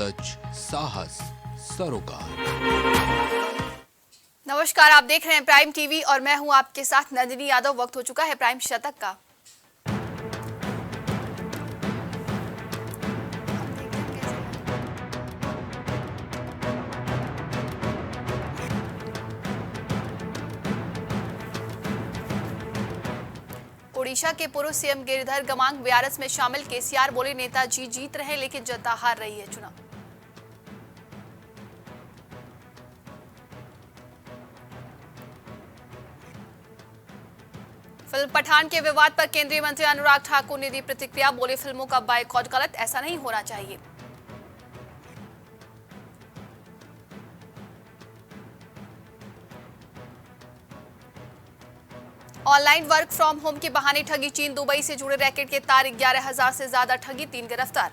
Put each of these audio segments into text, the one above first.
सच, साहस, सरोकार। नमस्कार, आप देख रहे हैं प्राइम टीवी और मैं हूं आपके साथ नंदिनी यादव। वक्त हो चुका है प्राइम शतक का। ओडिशा के पूर्व सीएम गिरिधर गमांग बीआरएस में शामिल। केसीआर बोले नेताजी जीत रहे लेकिन जनता हार रही है चुनाव। फिल्म पठान के विवाद पर केंद्रीय मंत्री अनुराग ठाकुर ने दी प्रतिक्रिया। बोले फिल्मों का बायकॉट गलत, ऐसा नहीं होना चाहिए। ऑनलाइन वर्क फ्रॉम होम के बहाने ठगी। चीन दुबई से जुड़े रैकेट के तार 11,000 से ज्यादा ठगी, 3 गिरफ्तार।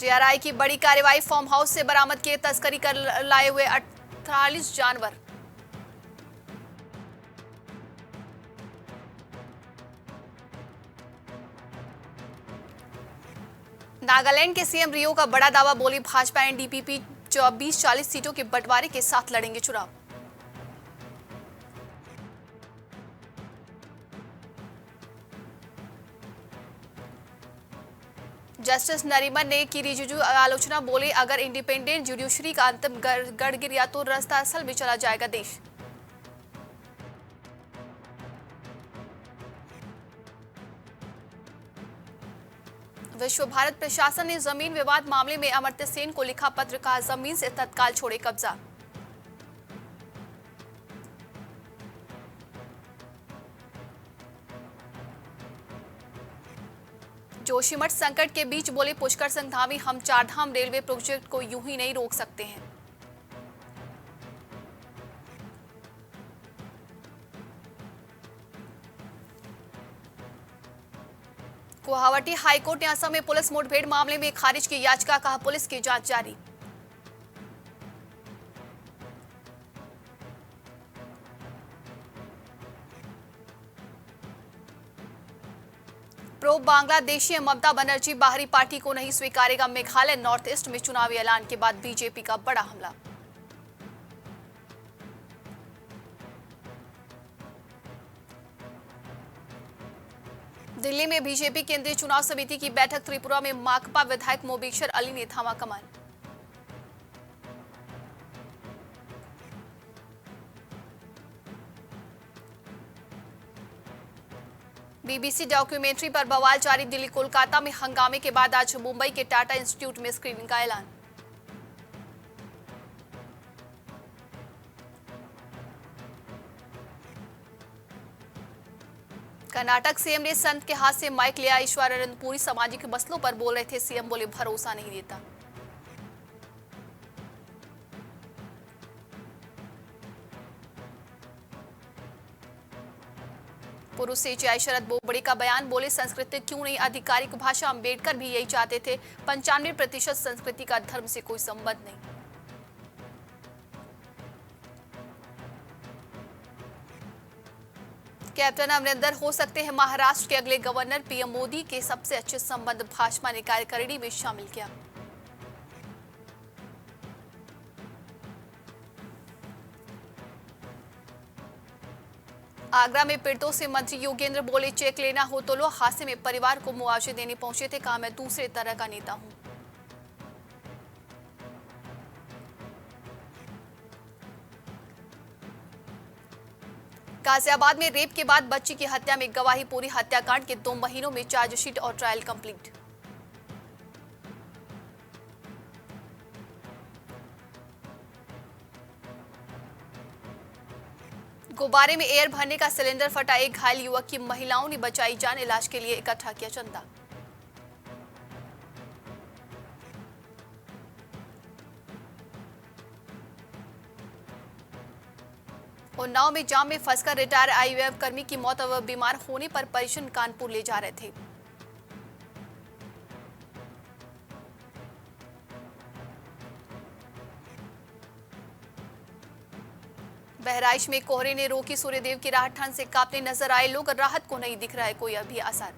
डीआरआई की बड़ी कार्रवाई। फार्म हाउस से बरामद किए तस्करी कर लाए हुए 48 जानवर। नागालैंड के सीएम रियो का बड़ा दावा। बोली भाजपा एनडीपीपी 24-40 सीटों के बंटवारे के साथ लड़ेंगे चुनाव। जस्टिस नरीमन ने की रिजिजू आलोचना। बोले अगर इंडिपेंडेंट जुडिशरी का अंतिम गढ़ गिरा तो रास्ता असल में चला जाएगा देश। विश्व भारत प्रशासन ने जमीन विवाद मामले में अमर्त्य सेन को लिखा पत्र। कहा जमीन से तत्काल छोड़े कब्जा। जोशीमठ संकट के बीच बोले पुष्कर सिंह धामी, हम चारधाम रेलवे प्रोजेक्ट को यूं ही नहीं रोक सकते हैं। गुवाहाटी हाईकोर्ट ने असम में पुलिस मुठभेड़ मामले में खारिज की याचिका। कहा पुलिस की जांच जारी। प्रो बांग्लादेशी ममता बनर्जी बाहरी पार्टी को नहीं स्वीकारेगा। मेघालय नॉर्थ ईस्ट में चुनावी ऐलान के बाद बीजेपी का बड़ा हमला। दिल्ली में बीजेपी केंद्रीय चुनाव समिति की बैठक। त्रिपुरा में माकपा विधायक मोबिक्षर अली ने थामा कमान। बीबीसी डॉक्यूमेंट्री पर बवाल जारी। दिल्ली कोलकाता में हंगामे के बाद आज मुंबई के टाटा इंस्टीट्यूट में स्क्रीनिंग का ऐलान। कर्नाटक सीएम ने संत के हाथ से माइक लिया। ईश्वर अनंतपुरी सामाजिक मसलों पर बोल रहे थे। सीएम बोले भरोसा नहीं देता। पूर्व सीएम शरद बोबड़े का बयान। बोले संस्कृत क्यों नहीं आधिकारिक भाषा, अंबेडकर भी यही चाहते थे। 95% संस्कृति का धर्म से कोई संबंध नहीं। कैप्टन अमरिंदर हो सकते हैं महाराष्ट्र के अगले गवर्नर। पीएम मोदी के सबसे अच्छे संबंध भाजपा ने कार्यकारिणी में शामिल किया। आगरा में पीड़ितों से मंत्री योगेंद्र बोले चेक लेना हो तो लो। हादसे में परिवार को मुआवजे देने पहुंचे थे। कहा मैं दूसरे तरह का नेता हूं। गाजियाबाद में रेप के बाद बच्ची की हत्या में गवाही पूरी। हत्याकांड के 2 महीनों में चार्जशीट और ट्रायल कंप्लीट। गुब्बारे में एयर भरने का सिलेंडर फटा। एक घायल युवक की महिलाओं ने बचाई जान। इलाज के लिए इकट्ठा किया चंदा। उन्नाव में जाम में फंसकर रिटायर आईवीएफ कर्मी की मौत। अब बीमार होने पर पेशेंट कानपुर ले जा रहे थे। बहराइच में कोहरे ने रोकी सूर्यदेव की राह, ठंड से कांपने नजर आए लोग, राहत को नहीं दिख रहा है कोई अभी आसार।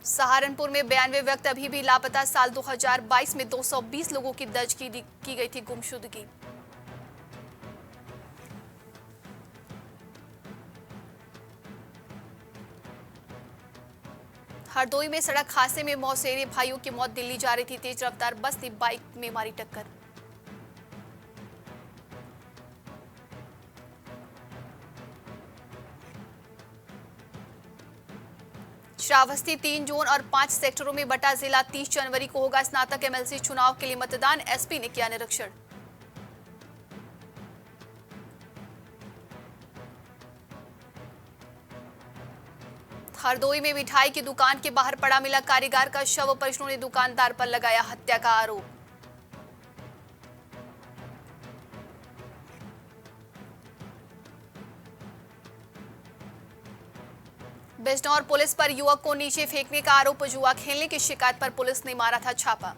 सहारनपुर में 92 व्यक्ति अभी भी लापता, साल 2022 में 220 लोगों की दर्ज की गई थी गुमशुदगी। हरदोई में सड़क हादसे में मौसेरे भाइयों की मौत, दिल्ली जा रही थी तेज रफ्तार बस ने बाइक में मारी टक्कर। श्रावस्ती 3 जोन और 5 सेक्टरों में बटा जिला, 30 जनवरी को होगा स्नातक एमएलसी चुनाव के लिए मतदान, एसपी ने किया निरीक्षण। हरदोई में मिठाई की दुकान के बाहर पड़ा मिला कारीगर का शव, परिजनों ने दुकानदार पर लगाया हत्या का आरोप। बिजनौर पुलिस पर युवक को नीचे फेंकने का आरोप, जुआ खेलने की शिकायत पर पुलिस ने मारा था छापा।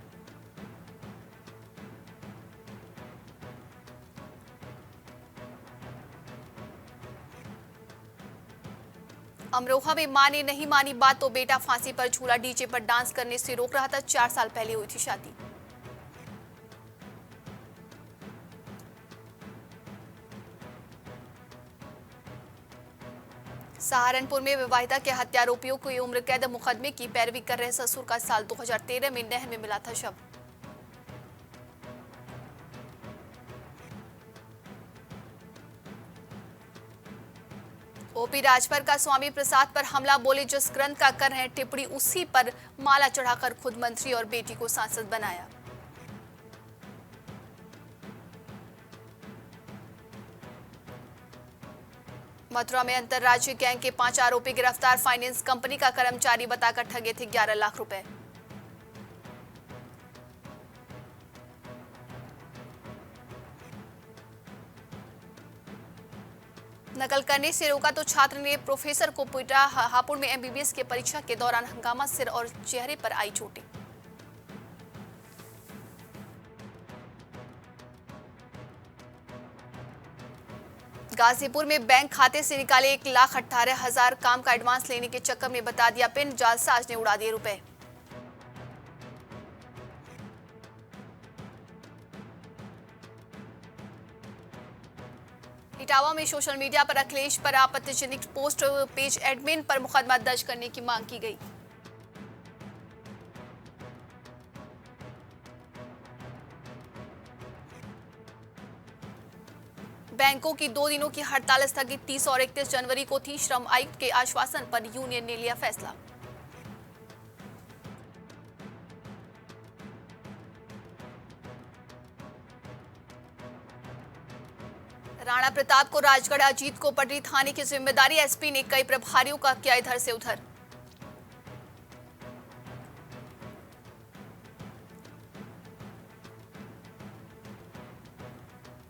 अमरोहा में मां ने नहीं मानी बात तो बेटा फांसी पर झूला, डीजे पर डांस करने से रोक रहा था, 4 साल पहले हुई थी शादी। सहारनपुर में विवाहिता के हत्यारोपियों को उम्र कैद, मुकदमे की पैरवी कर रहे ससुर का साल 2013 में नहर में मिला था शव। ओपी राजभर का स्वामी प्रसाद पर हमला, बोले जिस ग्रंथ का कर रहे हैं टिप्पणी उसी पर माला चढ़ाकर खुद मंत्री और बेटी को सांसद बनाया। मथुरा में अंतर्राज्यीय गैंग के 5 आरोपी गिरफ्तार, फाइनेंस कंपनी का कर्मचारी बताकर ठगे थे 11 लाख रुपए। नकल करने से रोका तो छात्र ने प्रोफेसर को पीटा, हापुड़ में एमबीबीएस की परीक्षा के दौरान हंगामा, सिर और चेहरे पर आई चोटें। गाजीपुर में बैंक खाते से निकाले 1,18,000, काम का एडवांस लेने के चक्कर में बता दिया पिन, जालसाज ने उड़ा दिए रुपए। इटावा में सोशल मीडिया पर अखिलेश पर आपत्तिजनक पोस्ट, पेज एडमिन पर मुकदमा दर्ज करने की मांग की गई। बैंकों की 2 दिनों की हड़ताल स्थगित, 30 और 31 जनवरी को थी, श्रम आयुक्त के आश्वासन पर यूनियन ने लिया फैसला। राणा प्रताप को राजगढ़, अजीत को पटरी थाने की जिम्मेदारी, एसपी ने कई प्रभारियों का किया इधर से उधर।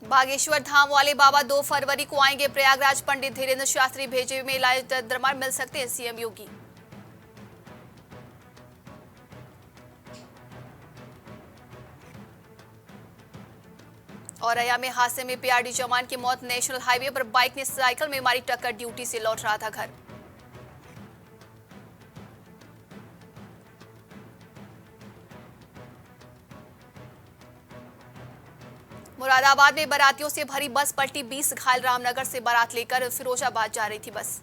बागेश्वर धाम वाले बाबा 2 फरवरी को आएंगे प्रयागराज, पंडित धीरेन्द्र शास्त्री भेजे में लाए दरबार, मिल सकते हैं सीएम योगी। औरैया में हादसे में पीआरडी जवान की मौत, नेशनल हाईवे पर बाइक ने साइकिल में मारी टक्कर, ड्यूटी से लौट रहा था घर। मुरादाबाद में बारातियों से भरी बस पलटी, 20 घायल, रामनगर से बारात लेकर फिरोजाबाद जा रही थी बस।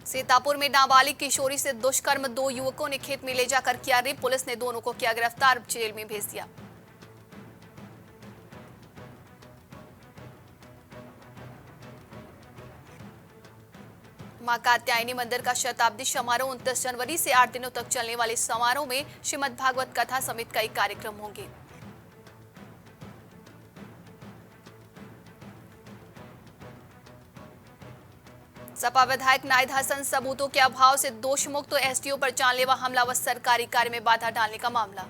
सीतापुर में नाबालिग किशोरी से दुष्कर्म, 2 युवकों ने खेत में ले जाकर किया रेप, पुलिस ने दोनों को किया गिरफ्तार, जेल में भेज दिया। मां कात्यायनी मंदिर का शताब्दी समारोह, 29 जनवरी से 8 दिनों तक चलने वाले समारोह में श्रीमद् भागवत कथा समेत कई कार्यक्रम होंगे। सपा विधायक नाहिद हसन, सबूतों के अभाव से दोष मुक्त, तो एसडीओ पर जानलेवा हमला व सरकारी कार्य में बाधा डालने का मामला।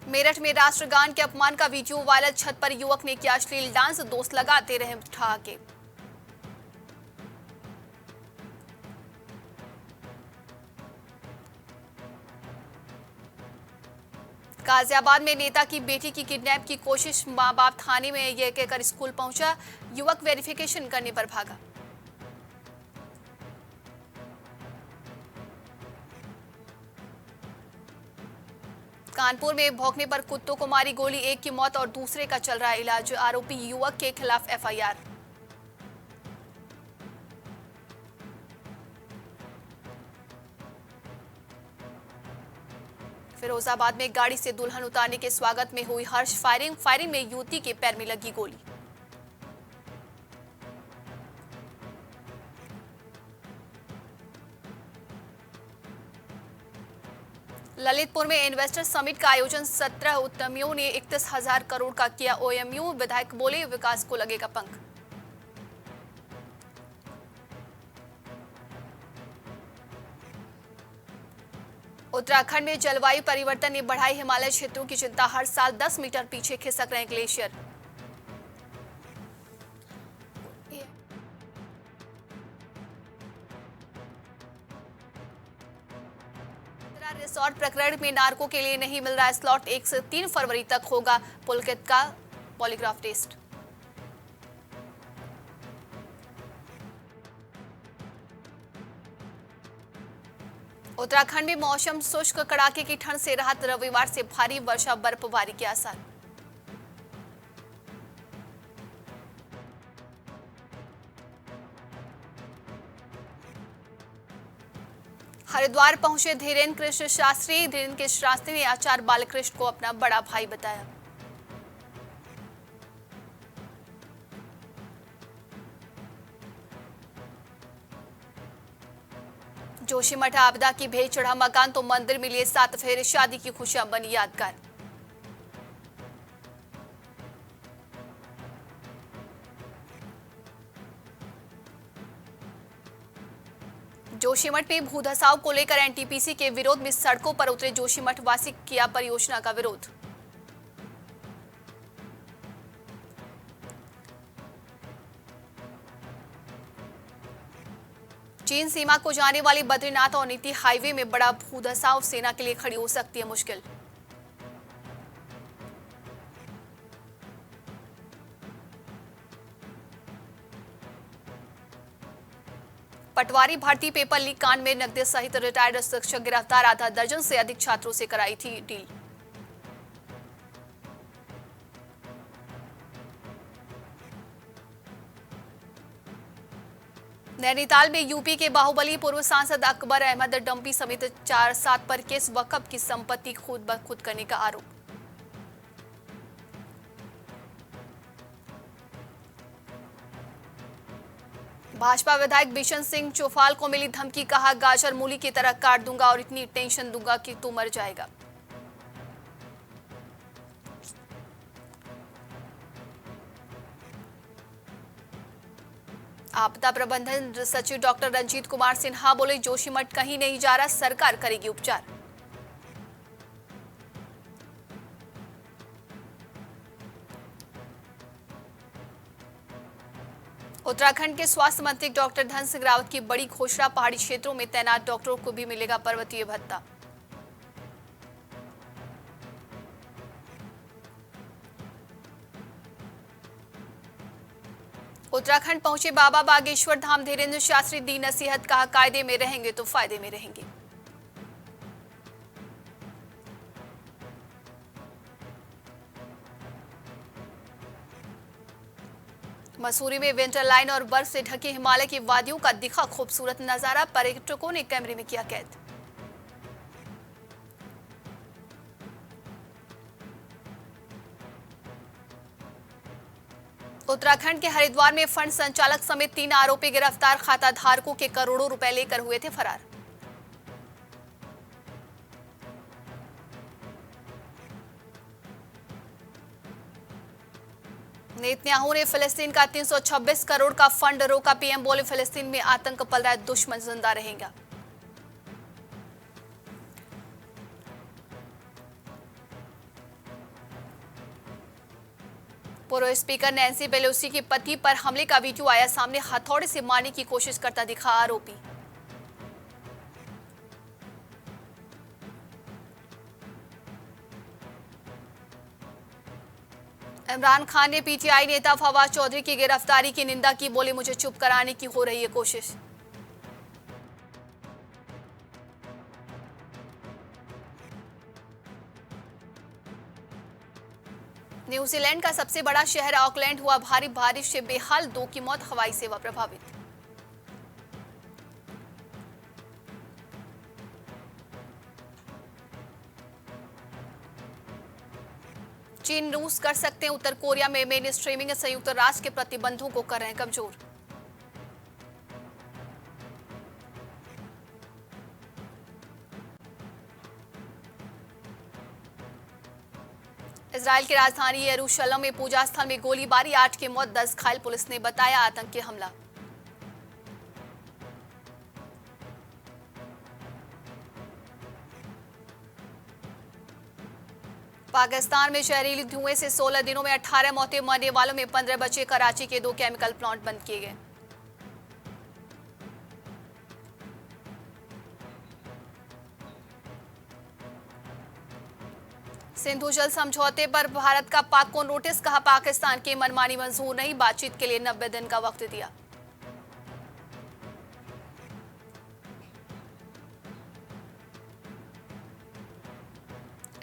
मेरठ में राष्ट्रगान के अपमान का वीडियो वायरल, छत पर युवक ने किया अश्लील डांस, दोस्त लगाते रहे ठहाके। गाजियाबाद में नेता की बेटी की किडनैप की कोशिश, मां बाप थाने में यह कहकर स्कूल पहुंचा, युवक वेरिफिकेशन करने पर भागा। कानपुर में भौंकने पर कुत्तों को मारी गोली, एक की मौत और दूसरे का चल रहा इलाज, आरोपी युवक के खिलाफ एफआईआर। फिरोजाबाद में गाड़ी से दुल्हन उतारने के स्वागत में हुई हर्ष फायरिंग में युवती के पैर में लगी गोली। ललितपुर में इन्वेस्टर समिट का आयोजन, 17 उद्यमियों ने 31,000 करोड़ का किया ओएमयू, विधायक बोले विकास को लगेगा पंख। उत्तराखंड में जलवायु परिवर्तन ने बढ़ाई हिमालय क्षेत्रों की चिंता, हर साल 10 मीटर पीछे खिसक रहे ग्लेशियर। रिसोर्ट प्रकरण में नार्को के लिए नहीं मिल रहा स्लॉट, 1 से 3 फरवरी तक होगा पुलकित का पॉलीग्राफ टेस्ट। उत्तराखंड में मौसम शुष्क, कड़ाके की ठंड से राहत, रविवार से भारी वर्षा बर्फबारी के आसार। हरिद्वार पहुंचे धीरेन्द्र कृष्ण शास्त्री, धीरेन्द्र कृष्ण शास्त्री ने आचार्य बालकृष्ण को अपना बड़ा भाई बताया। जोशीमठ आपदा की भेंट चढ़ा मकान तो मंदिर में लिए 7 फेरे, शादी की खुशियां बनी यादगार। जोशीमठ में भूधसाव को लेकर एनटीपीसी के विरोध में सड़कों पर उतरे जोशीमठ वासी, किया परियोजना का विरोध। चीन सीमा को जाने वाली बद्रीनाथ और नीति हाईवे में बड़ा भूधसाव, सेना के लिए खड़ी हो सकती है मुश्किल। पटवारी भर्ती पेपर लीक कांड में नगदे सहित रिटायर्ड शिक्षक गिरफ्तार, आधा दर्जन से अधिक छात्रों से कराई थी डील। नैनीताल में यूपी के बाहुबली पूर्व सांसद अकबर अहमद डंपी समेत 4-7 पर केस, वक्फ की संपत्ति खुद ब खुद करने का आरोप। भाजपा विधायक बिशन सिंह चौफाल को मिली धमकी, कहा गाजर मूली की तरह काट दूंगा और इतनी टेंशन दूंगा कि तू मर जाएगा। आपदा प्रबंधन सचिव डॉक्टर रंजीत कुमार सिन्हा बोले, जोशीमठ कहीं नहीं जा रहा, सरकार करेगी उपचार। उत्तराखंड के स्वास्थ्य मंत्री डॉक्टर धन सिंह रावत की बड़ी घोषणा, पहाड़ी क्षेत्रों में तैनात डॉक्टरों को भी मिलेगा पर्वतीय भत्ता। उत्तराखंड पहुंचे बाबा बागेश्वर धाम धीरेन्द्र शास्त्री, दी नसीहत, कहा कायदे में रहेंगे तो फायदे में रहेंगे। मसूरी में विंटर लाइन और बर्फ से ढके हिमालय की वादियों का दिखा खूबसूरत नजारा, पर्यटकों ने कैमरे में किया कैद। उत्तराखंड के हरिद्वार में फंड संचालक समेत 3 आरोपी गिरफ्तार, खाता धारकों के करोड़ों रुपए लेकर हुए थे फरार। नेतन्याहू ने फिलिस्तीन का 326 करोड़ का फंड रोका, पीएम बोले फिलिस्तीन में आतंक पल रहा है, दुश्मन जिंदा रहेगा। पूर्व स्पीकर नैन्सी पेलोसी के पति पर हमले का वीडियो आया सामने। हथौड़े से मारने की कोशिश करता दिखा आरोपी। इमरान खान ने पीटीआई नेता फवाद चौधरी की गिरफ्तारी की निंदा की। बोले, मुझे चुप कराने की हो रही है कोशिश। न्यूजीलैंड का सबसे बड़ा शहर ऑकलैंड हुआ भारी बारिश से बेहाल, 2 की मौत, हवाई सेवा प्रभावित। चीन रूस कर सकते हैं उत्तर कोरिया में मेन स्ट्रीमिंग। संयुक्त राष्ट्र के प्रतिबंधों को कर रहे हैं कमजोर। इजराइल की राजधानी यरूशलेम में पूजा स्थल में गोलीबारी, 8 की मौत, 10 घायल। पुलिस ने बताया आतंकी हमला। पाकिस्तान में जहरीली धुएं से 16 दिनों में 18 मौतें, मरने वालों में 15 बच्चे। कराची के 2 केमिकल प्लांट बंद किए गए। सिंधु जल समझौते पर भारत का पाक को नोटिस। कहा, पाकिस्तान की मनमानी मंजूर नहीं, बातचीत के लिए 90 दिन का वक्त दिया।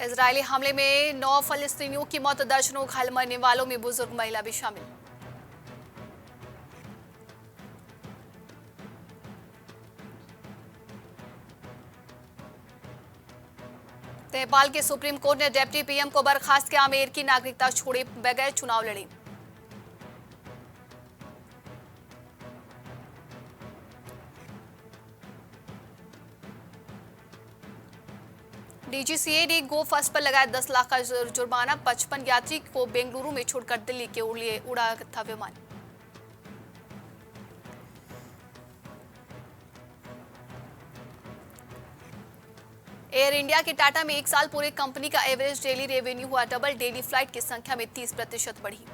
इजरायली हमले में 9 फलस्तीनियों की मौत, दर्जनों घायल, मरने वालों में बुजुर्ग महिला भी शामिल। नेपाल के सुप्रीम कोर्ट ने डिप्टी पीएम को बर्खास्त किया। अमेरिकी नागरिकता छोड़े बगैर चुनाव लड़े। डीजीसीए ने गो फर्स्ट पर लगाया 10 लाख का जुर्माना। 55 यात्री को बेंगलुरु में छोड़कर दिल्ली के लिए उड़ा था विमान। एयर इंडिया के टाटा में 1 साल पूरे, कंपनी का एवरेज डेली रेवेन्यू हुआ डबल। डेली फ्लाइट की संख्या में 30% बढ़ी।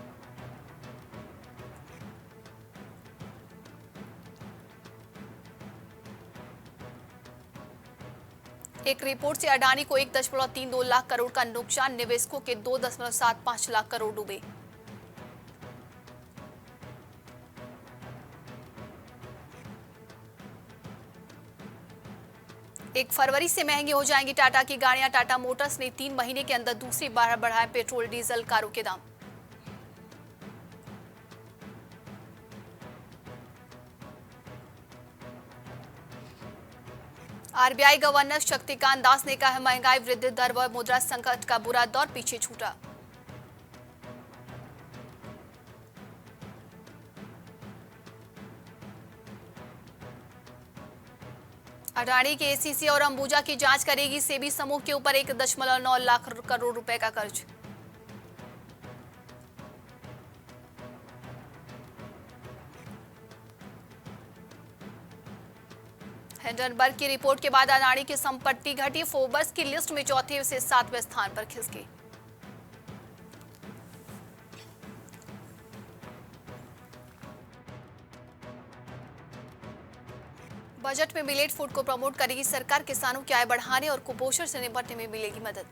एक रिपोर्ट से अडानी को 1.32 लाख करोड़ का नुकसान, निवेशकों के 2.75 लाख करोड़ डूबे। एक फरवरी से महंगी हो जाएंगी टाटा की गाड़ियां। टाटा मोटर्स ने 3 महीने के अंदर दूसरी बार बढ़ाए पेट्रोल डीजल कारों के दाम। आरबीआई गवर्नर शक्तिकांत दास ने कहा, महंगाई, वृद्धि दर व मुद्रा संकट का बुरा दौर पीछे छूटा। अडानी के एसीसी और अंबुजा की जांच करेगी सेबी। समूह के ऊपर 1.9 लाख करोड़ रुपए का कर्ज। हिंडनबर्ग की रिपोर्ट के बाद अडानी की संपत्ति घटी। फोर्ब्स की लिस्ट में चौथे से 7वें स्थान पर खिसकी। बजट में मिलेट फूड को प्रमोट करेगी सरकार। किसानों की आय बढ़ाने और कुपोषण से निपटने में मिलेगी मदद।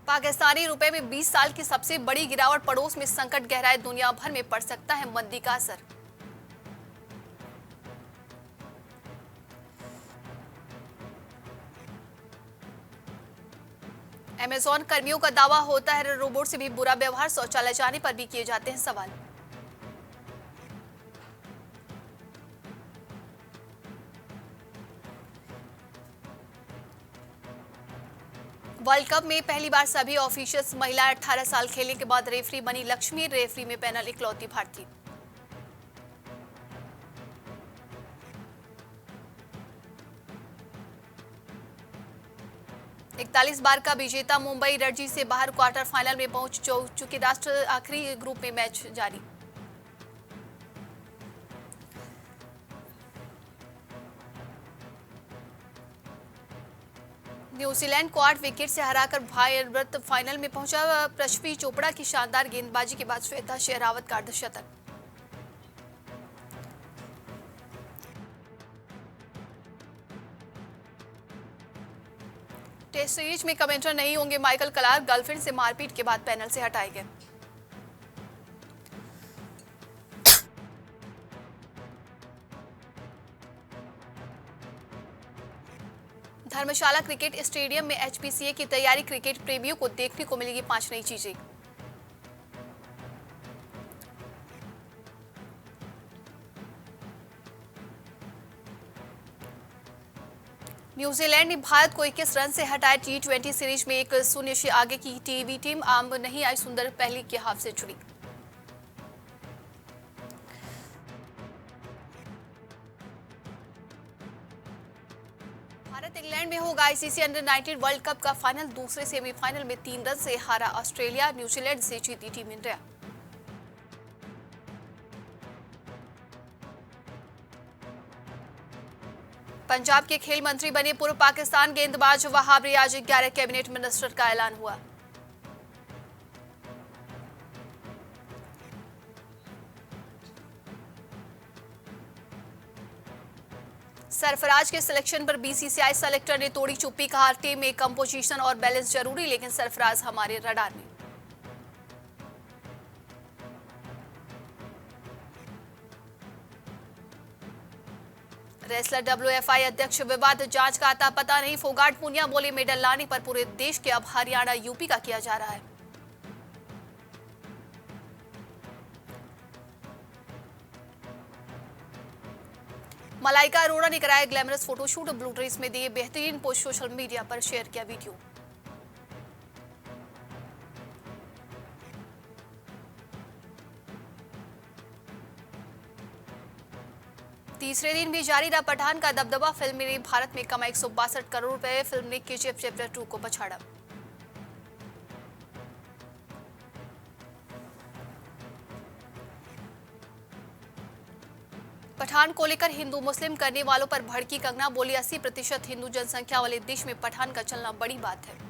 पाकिस्तानी रुपए में 20 साल की सबसे बड़ी गिरावट। पड़ोस में संकट गहराए, दुनिया भर में पड़ सकता है मंदी का असर। अमेज़न कर्मियों का दावा होता है रोबोट से भी बुरा व्यवहार। शौचालय जाने पर भी किए जाते हैं सवाल। वर्ल्ड कप में पहली बार सभी ऑफिशियल्स महिला। 18 साल खेलने के बाद रेफरी बनी लक्ष्मी। रेफरी में पैनल इकलौती भारतीय। इकतालीस बार का विजेता मुंबई रणजी से बाहर, क्वार्टर फाइनल में पहुंच चुके राष्ट्र। आखिरी ग्रुप में मैच जारी। न्यूजीलैंड को 8 विकेट से हराकर भारत फाइनल में पहुंचा। पृथ्वी चोपड़ा की शानदार गेंदबाजी के बाद श्वेता शेरावत का अर्धशतक। टेस्ट सीरीज में कमेंटर नहीं होंगे माइकल क्लार्क, गर्लफ्रेंड से मारपीट के बाद पैनल से हटाए गए। धर्मशाला क्रिकेट स्टेडियम में एचपीसीए की तैयारी, क्रिकेट प्रेमियों को देखने को मिलेगी 5 नई चीजें। न्यूजीलैंड ने भारत को 21 रन से हटाया। T20 सीरीज में 1-0 से आगे की टीवी टीम, आम नहीं आई सुंदर पहली की हाफ सेंचुरी। भारत इंग्लैंड में होगा आईसीसी अंडर 19 वर्ल्ड कप का फाइनल। दूसरे सेमीफाइनल में 3 रन से हारा ऑस्ट्रेलिया, न्यूजीलैंड से जीती टीम इंडिया। पंजाब के खेल मंत्री बने पूर्व पाकिस्तान गेंदबाज वहाब रियाज, 11 कैबिनेट मिनिस्टर का ऐलान हुआ। सरफराज के सिलेक्शन पर बीसीसीआई सेलेक्टर ने तोड़ी चुप्पी, कहा टीम में कंपोजिशन और बैलेंस जरूरी, लेकिन सरफराज हमारे रडार में। रेसलर डब्ल्यूएफआई अध्यक्ष विवाद जांच का आता पता नहीं। फोगाट पुनिया बोले मेडल लाने पर पूरे देश के अब हरियाणा यूपी का किया जा रहा है। मलाइका अरोड़ा ने कराया ग्लैमरस फोटोशूट, ब्लू ड्रेस में दिए बेहतरीन पोस्ट, सोशल मीडिया पर शेयर किया वीडियो। तीसरे दिन भी जारी रहा पठान का दबदबा, फिल्म ने भारत में कमाई 162 करोड़ रुपए। फिल्म ने केजीएफ चैप्टर 2 को पछाड़ा। पठान को लेकर हिंदू मुस्लिम करने वालों पर भड़की कंगना, बोली 80% हिंदू जनसंख्या वाले देश में पठान का चलना बड़ी बात है।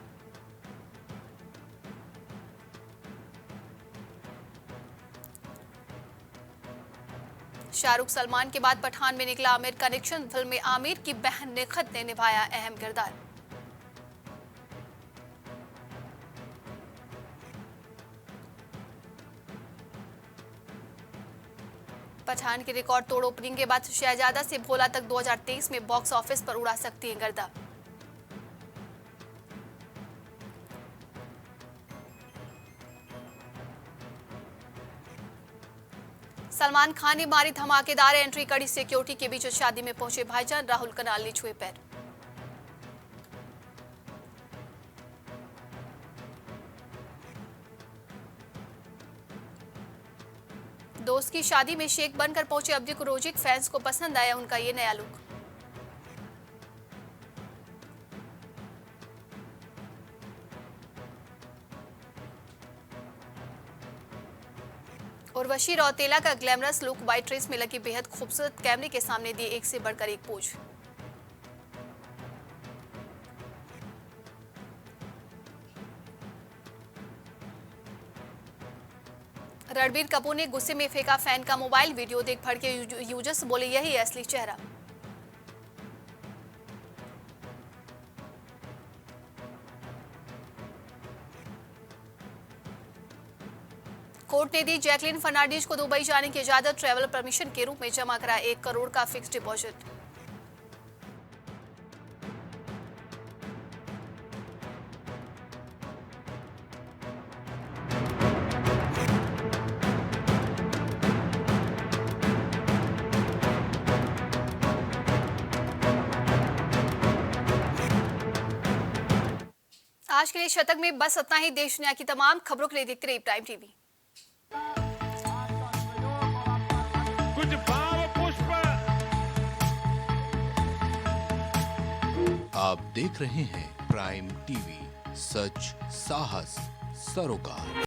शाहरुख सलमान के बाद पठान में निकला आमिर कनेक्शन। फिल्म में आमिर की बहन निखत ने निभाया अहम किरदार। पठान की रिकॉर्ड तोड़ ओपनिंग के बाद शहजादा से भोला तक 2023 में बॉक्स ऑफिस पर उड़ा सकती है गर्दा। सलमान खान ने मारी धमाकेदार एंट्री, कड़ी सिक्योरिटी के बीच शादी में पहुंचे भाईजान, राहुल कनाल ने छुए पैर। दोस्त की शादी में शेख बनकर पहुंचे अब्दुल रोजिक, फैंस को पसंद आया उनका ये नया लुक। उर्वशी रौतेला का ग्लैमरस लुक, व्हाइट ड्रेस में लगी बेहद खूबसूरत, कैमरे के सामने दिए एक से बढ़कर एक पोज। रणबीर कपूर ने गुस्से में फेंका फैन का मोबाइल, वीडियो देख भड़के यूजर्स, बोले यही है असली चेहरा। कोर्ट ने दी जैकलिन फर्नांडीज को दुबई जाने की इजाजत, ट्रैवल परमिशन के रूप में जमा कराया 1 करोड़ का फिक्स्ड डिपॉजिट। आज के लिए शतक में बस इतना ही। देश दुनिया की तमाम खबरों के लिए देखते रहिए प्राइम टीवी। कुछ भाव पुष्प। आप देख रहे हैं प्राइम टीवी, सच साहस सरोकार।